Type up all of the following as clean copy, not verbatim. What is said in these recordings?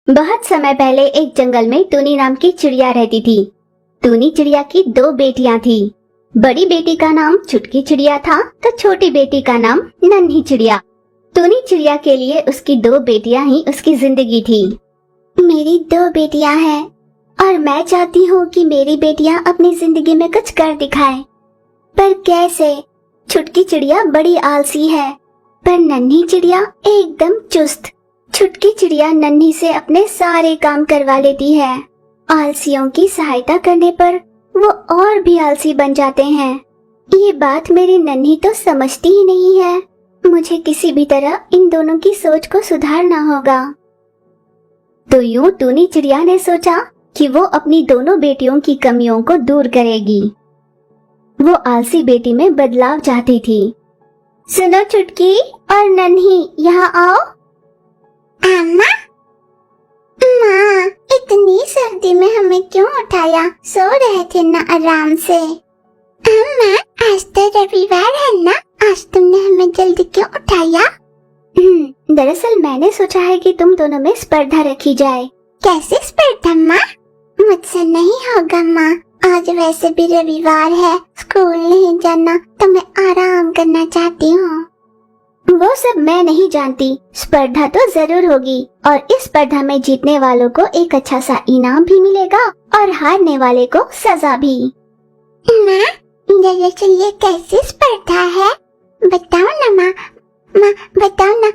बहुत समय पहले एक जंगल में टूनी नाम की चिड़िया रहती थी। टूनी चिड़िया की दो बेटियां थी। बड़ी बेटी का नाम चुटकी चिड़िया था तो छोटी बेटी का नाम नन्ही चिड़िया। टूनी चिड़िया के लिए उसकी दो बेटियां ही उसकी जिंदगी थी। मेरी दो बेटियां हैं और मैं चाहती हूँ कि मेरी बेटियां अपनी जिंदगी में कुछ कर दिखाएं। पर कैसे? छुटकी चिड़िया बड़ी आलसी है, पर नन्ही चिड़िया एकदम चुस्त। छुटकी चिड़िया नन्ही से अपने सारे काम करवा लेती है। आलसियों की सहायता करने पर वो और भी आलसी बन जाते हैं। ये बात मेरी नन्ही तो समझती ही नहीं है। मुझे किसी भी तरह इन दोनों की सोच को सुधारना होगा। तो यूं टूनी चिड़िया ने सोचा कि वो अपनी दोनों बेटियों की कमियों को दूर करेगी। वो आलसी बेटी में बदलाव चाहती थी। सुनो चुटकी और नन्ही, यहाँ आओ। अम्मा, माँ, इतनी सर्दी में हमें क्यों उठाया? सो रहे थे ना आराम से। अम्मा, आज तो रविवार है ना, आज तुमने हमें जल्दी क्यों उठाया? दरअसल मैंने सोचा है कि तुम दोनों में स्पर्धा रखी जाए। कैसे स्पर्धा माँ? मुझसे नहीं होगा माँ, आज वैसे भी रविवार है, स्कूल नहीं जाना तो मैं आराम करना चाहती हूँ। वो सब मैं नहीं जानती, स्पर्धा तो जरूर होगी और इस स्पर्धा में जीतने वालों को एक अच्छा सा इनाम भी मिलेगा और हारने वाले को सजा भी। माँ, दरअसल ये कैसी स्पर्धा है? बताओ ना माँ, माँ बताओ ना,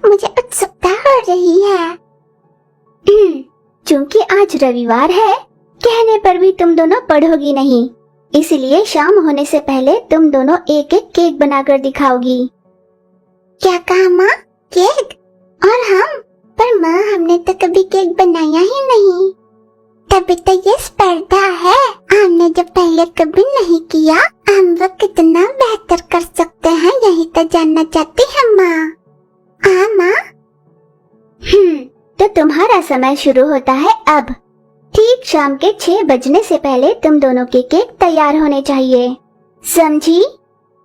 मुझे उत्सुकता हो रही है। चूंकि आज रविवार है, कहने पर भी तुम दोनों पढ़ोगी नहीं, इसलिए शाम होने से पहले तुम दोनों एक एक केक बनाकर दिखाओगी। क्या कहा माँ? केक? और हम? पर माँ, हमने तो कभी केक बनाया ही नहीं। तभी तो ये स्पर्धा है। हमने जब पहले कभी नहीं किया, हम वो कितना बेहतर कर सकते हैं, यही तो जानना चाहती है माँ। हाँ माँ। तो तुम्हारा समय शुरू होता है अब। ठीक शाम के 6 बजने से पहले तुम दोनों के केक तैयार होने चाहिए, समझी?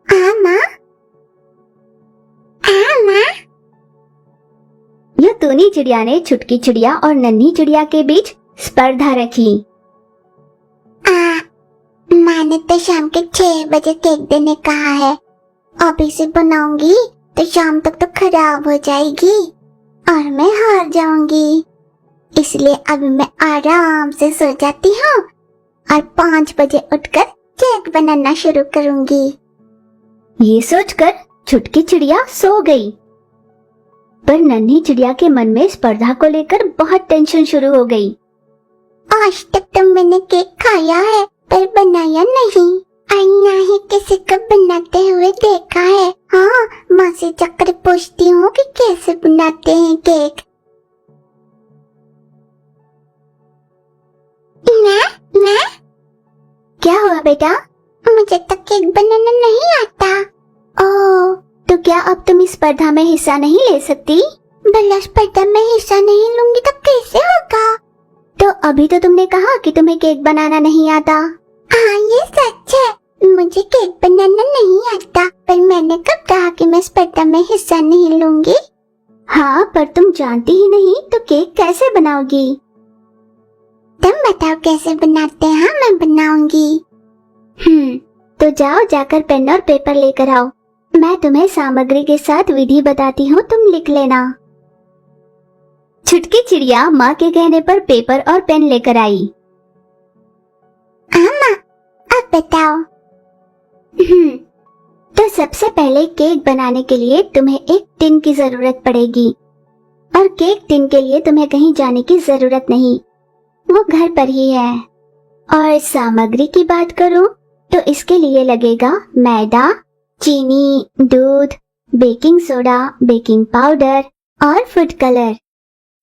हाँ माँ। हाँ माँ। यह टूनी चिड़िया ने छुटकी चिड़िया और नन्ही चिड़िया के बीच स्पर्धा रखी। माँ ने तो शाम के 6 बजे केक देने कहा है। अभी से बनाऊंगी तो शाम तक तो खराब हो जाएगी और मैं हार जाऊंगी। इसलिए अभी मैं आराम से सो जाती हूँ और 5 बजे उठकर केक बनाना शुरू करूंगी। ये सोचकर छुटकी चिड़िया सो गई। पर नन्ही चिड़िया के मन में स्पर्धा को लेकर बहुत टेंशन शुरू हो गई। आज तक तो मैंने केक खाया है पर बनाया नहीं, और ना ही किसी को बनाते हुए देखा है। हाँ, माँ से जाकर पूछती हूँ कि कैसे बनाते हैं केक। मैं? क्या हुआ बेटा? मुझे तो केक बनाना नहीं आता। ओह, तो क्या अब तुम इस स्पर्धा में हिस्सा नहीं ले सकती? भला स्पर्धा में हिस्सा नहीं लूंगी तो कैसे होगा? तो अभी तो तुमने कहा कि तुम्हें केक बनाना नहीं आता। हाँ, ये सच है, मुझे केक बनाना नहीं आता, पर मैंने कब कहा कि मैं स्पर्धा में हिस्सा नहीं लूंगी? हाँ, पर तुम जानती ही नहीं तो केक कैसे बनाओगी? तुम बताओ कैसे बनाते हैं, मैं बनाऊंगी। तो जाओ, जाकर पेन और पेपर लेकर आओ। मैं तुम्हें सामग्री के साथ विधि बताती हूँ, तुम लिख लेना। छुटकी चिड़िया माँ के कहने पर पेपर और पेन लेकर आई। माँ, अब बताओ। तो सबसे पहले केक बनाने के लिए तुम्हें एक टिन की जरूरत पड़ेगी, और केक टिन के लिए तुम्हें कहीं जाने की जरूरत नहीं, वो घर पर ही है। और सामग्री की बात करूं तो इसके लिए लगेगा मैदा, चीनी, दूध, बेकिंग सोडा, बेकिंग पाउडर और फूड कलर।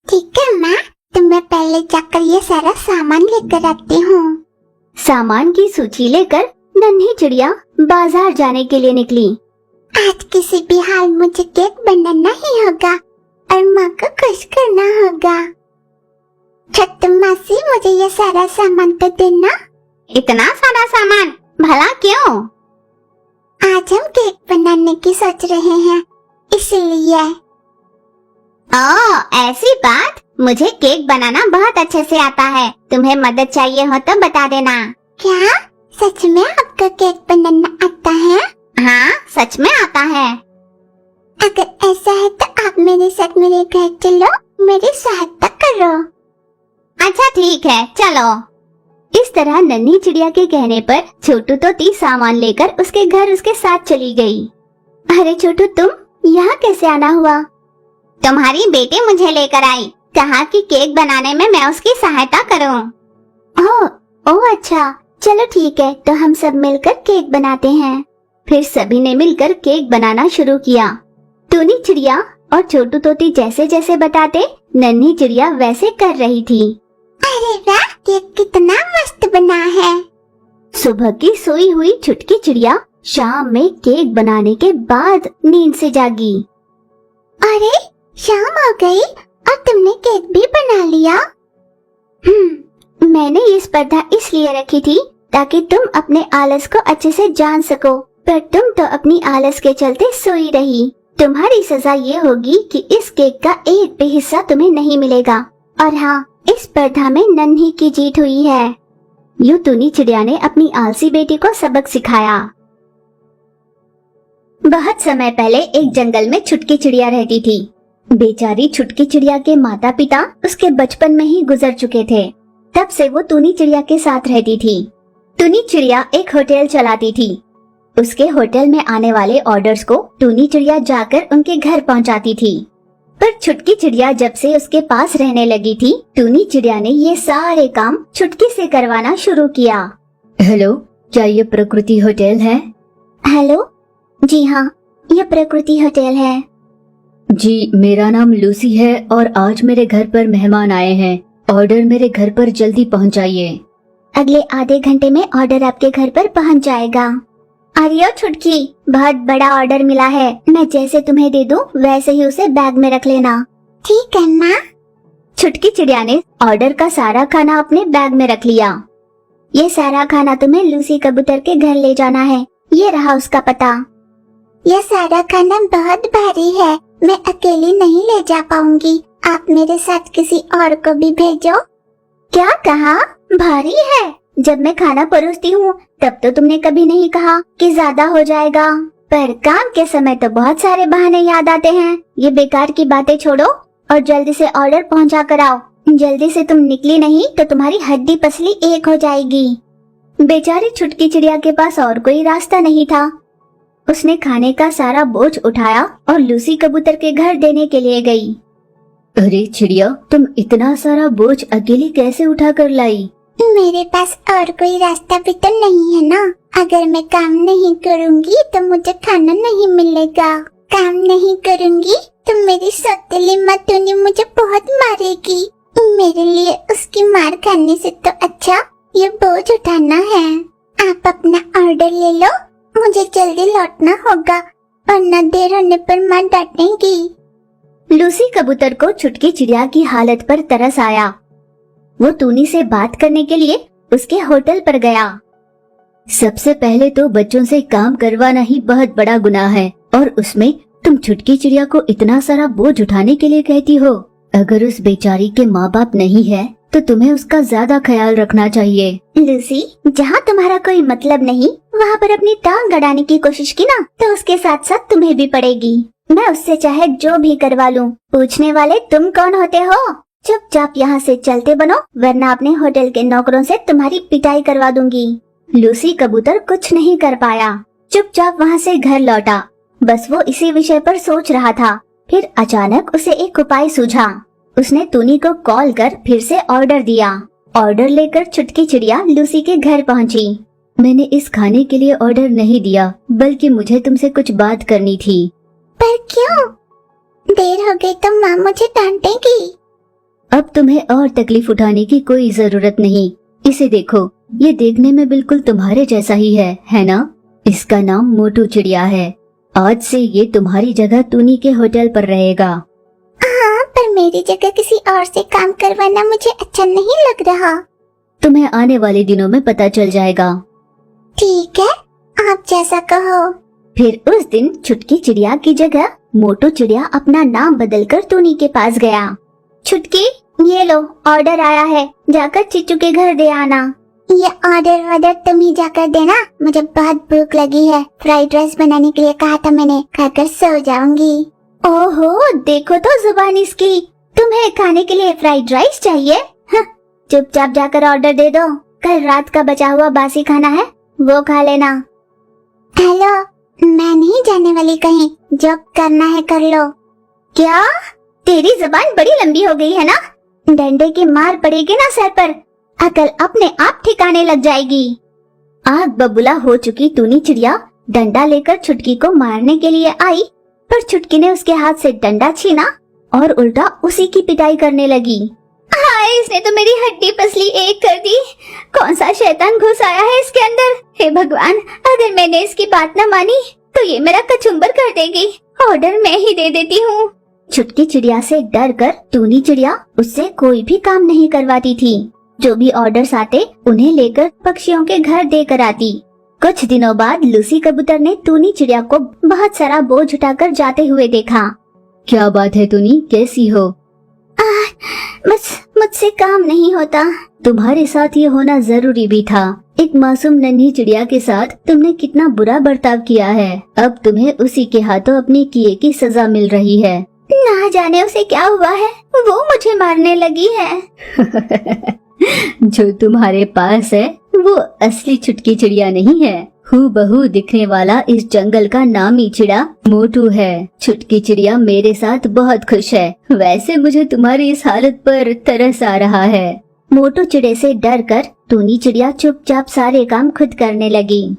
ठीक है माँ, तो मैं पहले जाकर ये सारा सामान लेकर आती हूँ। सामान की सूची लेकर नन्ही चिड़िया बाजार जाने के लिए निकली। आज किसी भी हाल मुझे केक बनाना ही होगा और माँ को खुश करना होगा। छोटी मासी, मुझे ये सारा सामान तो देना। इतना सारा सामान? भला क्यों? आज हम केक बनाने की सोच रहे हैं, इसलिए। ऐसी बात, मुझे केक बनाना बहुत अच्छे से आता है, तुम्हें मदद चाहिए हो तो बता देना। क्या सच में आपको केक बनाना आता है? हाँ, सच में आता है। अगर ऐसा है तो आप मेरे साथ मेरे घर चलो, मेरी सहायता करो। अच्छा ठीक है, चलो। इस तरह नन्ही चिड़िया के कहने पर छोटू तोती सामान लेकर उसके घर उसके साथ चली गई। अरे छोटू, तुम यहाँ कैसे आना हुआ? तुम्हारी बेटी मुझे लेकर आई, कहा कि केक बनाने में मैं उसकी सहायता करूं। ओह अच्छा, चलो ठीक है, तो हम सब मिलकर केक बनाते हैं। फिर सभी ने मिलकर केक बनाना शुरू किया। टूनी चिड़िया और छोटू तोती जैसे जैसे बताते, नन्ही चिड़िया वैसे कर रही थी। अरे वाह, केक कितना मस्त बना है। सुबह की सोई हुई छुटकी चिड़िया शाम में केक बनाने के बाद नींद से जागी। अरे शाम हो गई और तुमने केक भी बना लिया? मैंने ये स्पर्धा इसलिए रखी थी ताकि तुम अपने आलस को अच्छे से जान सको, पर तुम तो अपनी आलस के चलते सोई रही। तुम्हारी सजा ये होगी कि इस केक का एक भी हिस्सा तुम्हें नहीं मिलेगा। और हाँ, इस स्पर्धा में नन्ही की जीत हुई है। यूं टूनी चिड़िया ने अपनी आलसी बेटी को सबक सिखाया। बहुत समय पहले एक जंगल में छुटकी चिड़िया रहती थी। बेचारी छुटकी चिड़िया के माता पिता उसके बचपन में ही गुजर चुके थे। तब से वो टूनी चिड़िया के साथ रहती थी। टूनी चिड़िया एक होटल चलाती थी। उसके होटल में आने वाले ऑर्डर्स को टूनी चिड़िया जाकर उनके घर पहुंचाती थी। पर छुटकी चिड़िया जब से उसके पास रहने लगी थी, टूनी चिड़िया ने ये सारे काम छुटकी से करवाना शुरू किया। हेलो, क्या ये प्रकृति होटल है? हेलो, जी हाँ, ये प्रकृति होटल है। जी, मेरा नाम लूसी है और आज मेरे घर पर मेहमान आए हैं। ऑर्डर मेरे घर पर जल्दी पहुंचाइए। अगले आधे घंटे में ऑर्डर आपके घर पर पहुंच जाएगा। अरे छुटकी, बहुत बड़ा ऑर्डर मिला है, मैं जैसे तुम्हें दे दूं वैसे ही उसे बैग में रख लेना। ठीक है ना? छुटकी चिड़िया ने ऑर्डर का सारा खाना अपने बैग में रख लिया। ये सारा खाना तुम्हें लूसी कबूतर के घर ले जाना है, ये रहा उसका पता। ये सारा खाना बहुत भारी है, मैं अकेली नहीं ले जा पाऊंगी, आप मेरे साथ किसी और को भी भेजो। क्या कहा? भारी है? जब मैं खाना परोसती हूँ तब तो तुमने कभी नहीं कहा कि ज्यादा हो जाएगा, पर काम के समय तो बहुत सारे बहाने याद आते हैं। ये बेकार की बातें छोड़ो और जल्दी से ऑर्डर पहुँचा कर आओ। जल्दी से तुम निकली नहीं तो तुम्हारी हड्डी पसली एक हो जाएगी। बेचारी छुटकी चिड़िया के पास और कोई रास्ता नहीं था। उसने खाने का सारा बोझ उठाया और लूसी कबूतर के घर देने के लिए गई। अरे चिड़िया, तुम इतना सारा बोझ अकेली कैसे उठा कर लाई? मेरे पास और कोई रास्ता भी तो नहीं है ना। अगर मैं काम नहीं करूंगी तो मुझे खाना नहीं मिलेगा। काम नहीं करूंगी तो मेरी सौतेली माँ टूनी मुझे बहुत मारेगी। मेरे लिए उसकी मार खाने से तो अच्छा ये बोझ उठाना है। आप अपना ऑर्डर ले लो, मुझे जल्दी लौटना होगा वरना देर होने पर माँ डांटेगी। लूसी कबूतर को छुटकी चिड़िया की हालत पर तरस आया। वो टूनी से बात करने के लिए उसके होटल पर गया। सबसे पहले तो बच्चों से काम करवाना ही बहुत बड़ा गुनाह है और उसमें तुम छुटकी चिड़िया को इतना सारा बोझ उठाने के लिए कहती हो। अगर उस बेचारी के माँ बाप नहीं है तो तुम्हें उसका ज्यादा ख्याल रखना चाहिए। लूसी, जहाँ तुम्हारा कोई मतलब नहीं वहाँ पर अपनी टांग अड़ाने की कोशिश की ना तो उसके साथ साथ तुम्हें भी पड़ेगी। मैं उससे चाहे जो भी करवा लूँ, पूछने वाले तुम कौन होते हो? चुपचाप यहाँ से चलते बनो वरना अपने होटल के नौकरों से तुम्हारी पिटाई करवा दूंगी। लूसी कबूतर कुछ नहीं कर पाया, चुपचाप वहाँ से घर लौटा। बस वो इसी विषय पर सोच रहा था। फिर अचानक उसे एक उपाय सूझा। उसने टूनी को कॉल कर फिर से ऑर्डर दिया। ऑर्डर लेकर छुटकी चिड़िया लूसी के घर पहुँची। मैंने इस खाने के लिए ऑर्डर नहीं दिया, बल्कि मुझे तुमसे कुछ बात करनी थी। पर क्यों? देर हो गई तो माँ मुझे डांटेगी। अब तुम्हें और तकलीफ उठाने की कोई जरूरत नहीं। इसे देखो, ये देखने में बिल्कुल तुम्हारे जैसा ही है ना? इसका नाम मोटू चिड़िया है। आज से ये तुम्हारी जगह टूनी के होटल पर रहेगा। हाँ, पर मेरी जगह किसी और से काम करवाना मुझे अच्छा नहीं लग रहा। तुम्हें आने वाले दिनों में पता चल जाएगा। ठीक है, आप जैसा कहो। फिर उस दिन छुटकी चिड़िया की जगह मोटू चिड़िया अपना नाम बदलकर टूनी के पास गया। छुटकी, ये लो ऑर्डर आया है, जाकर चिच्चू के घर दे आना। ये ऑर्डर तुम ही जाकर देना, मुझे बहुत भूख लगी है। फ्राइड राइस बनाने के लिए कहा था मैंने, खाकर सो जाऊंगी। ओहो, देखो तो जुबान इसकी, तुम्हें खाने के लिए फ्राइड राइस चाहिए? चुपचाप जाकर ऑर्डर दे दो, कल रात का बचा हुआ बासी खाना है, वो खा लेना। हेलो, मैं नहीं जाने वाली कहीं, जो करना है कर लो। क्या? तेरी जुबान बड़ी लंबी हो गई है ना? डंडे की मार पड़ेगी ना सर पर, अकल अपने आप ठिकाने लग जाएगी। आग बबूला हो चुकी टूनी चिड़िया डंडा लेकर छुटकी को मारने के लिए आई, पर छुटकी ने उसके हाथ से डंडा छीना और उल्टा उसी की पिटाई करने लगी। हाय, इसने तो मेरी हड्डी पसली एक कर दी। कौन सा शैतान घुस आया है इसके अंदर? हे भगवान, अगर मैंने इसकी बात न मानी तो ये मेरा कचुम्बर कर देगी। ऑर्डर मैं ही दे देती हूँ। छुटकी चिड़िया से डर कर टूनी चिड़िया उससे कोई भी काम नहीं करवाती थी। जो भी ऑर्डर्स आते उन्हें लेकर पक्षियों के घर देकर आती। कुछ दिनों बाद लूसी कबूतर ने टूनी चिड़िया को बहुत सारा बोझ उठाकर जाते हुए देखा। क्या बात है टूनी, कैसी हो? बस मुझसे काम नहीं होता। तुम्हारे साथ ये होना जरूरी भी था। एक मासूम नन्ही चिड़िया के साथ तुमने कितना बुरा बर्ताव किया है। अब तुम्हें उसी के हाथों अपने किए की सजा मिल रही है। ना जाने उसे क्या हुआ है, वो मुझे मारने लगी है। जो तुम्हारे पास है वो असली छुटकी चिड़िया नहीं है। हूबहू दिखने वाला इस जंगल का नामी चिड़ा मोटू है। छुटकी चिड़िया मेरे साथ बहुत खुश है। वैसे मुझे तुम्हारी इस हालत पर तरस आ रहा है। मोटू चिड़े से डर कर टूनी चिड़िया चुपचाप सारे काम खुद करने लगी।